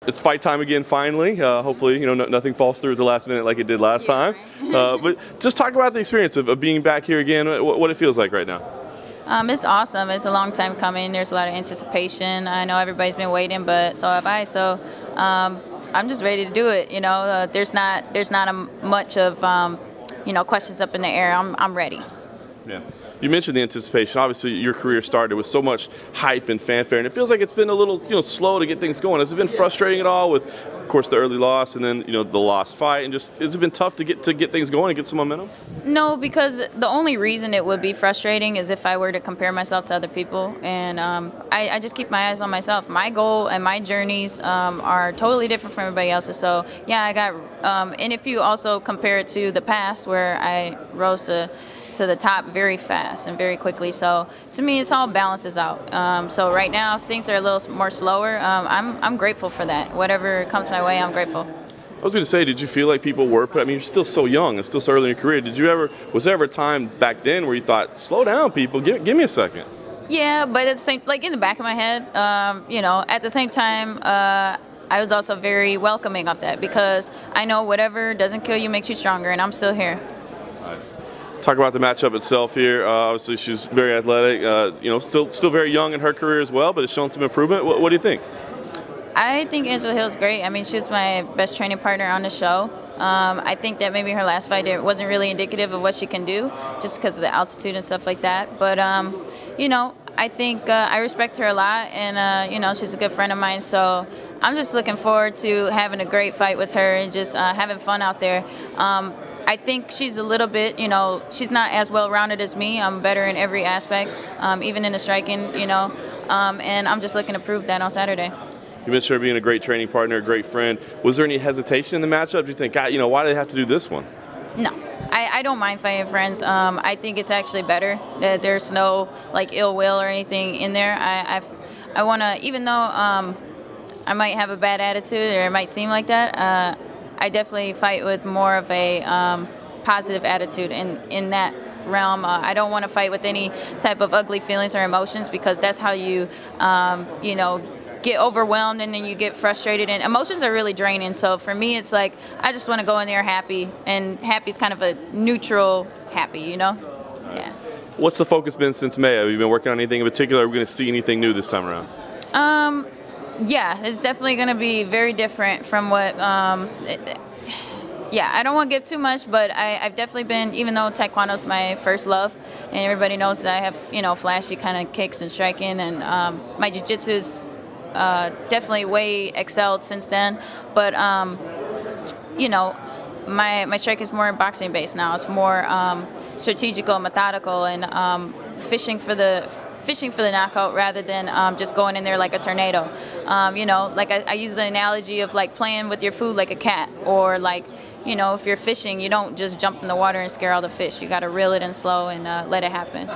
It's fight time again finally. Hopefully, nothing falls through at the last minute like it did last time. But just talk about the experience of being back here again, what it feels like right now. It's awesome. It's a long time coming. There's a lot of anticipation. I know everybody's been waiting, but so have I. So I'm just ready to do it. There's not much of questions up in the air. I'm ready. Yeah. You mentioned the anticipation. Obviously, your career started with so much hype and fanfare, and it feels like it's been a little, slow to get things going. Has it been frustrating at all with, of course, the early loss and then, the lost fight, and just has it been tough to get things going and get some momentum? No, because the only reason it would be frustrating is if I were to compare myself to other people, and I just keep my eyes on myself. My goal and my journeys are totally different from everybody else's. So yeah, I got, and if you also compare it to the past where I rose to the top very fast and very quickly. So to me, it's all balances out. So right now, if things are a little more slower, I'm grateful for that. Whatever comes my way, I'm grateful. I was going to say, did you feel like people were, you're still so young and still so early in your career. Was there ever a time back then where you thought, slow down, people, give me a second? Yeah, but at the same, in the back of my head, at the same time, I was also very welcoming of that because I know whatever doesn't kill you makes you stronger, and I'm still here. Nice. Talk about the matchup itself here. Obviously, she's very athletic. Still very young in her career as well, but has shown some improvement. What do you think? I think Angela Hill's great. I mean, she was my best training partner on the show. I think that maybe her last fight wasn't really indicative of what she can do, just because of the altitude and stuff like that. But I think I respect her a lot, and she's a good friend of mine. So I'm just looking forward to having a great fight with her and just having fun out there. I think she's a little bit, she's not as well-rounded as me. I'm better in every aspect, even in the striking, and I'm just looking to prove that on Saturday. You mentioned her being a great training partner, a great friend. Was there any hesitation in the matchup? Do you think, God, why do they have to do this one? No. I don't mind fighting friends. I think it's actually better that there's no, ill will or anything in there. I want to, even though I might have a bad attitude or it might seem like that, I definitely fight with more of a positive attitude in that realm. I don't want to fight with any type of ugly feelings or emotions because that's how you, get overwhelmed and then you get frustrated. And emotions are really draining. So for me, it's like I just want to go in there happy, and happy is kind of a neutral happy, Yeah. What's the focus been since May? Have you been working on anything in particular? Are we going to see anything new this time around? Yeah, it's definitely going to be very different from what, I don't want to give too much, but I've definitely been, even though Taekwondo's my first love, and everybody knows that I have, flashy kind of kicks and striking, and my jiu-jitsu is definitely way excelled since then, but, my strike is more boxing based now. It's more strategical, methodical, and fishing for the knockout rather than just going in there like a tornado. I use the analogy of playing with your food like a cat, or if you're fishing, you don't just jump in the water and scare all the fish. You got to reel it in slow and let it happen.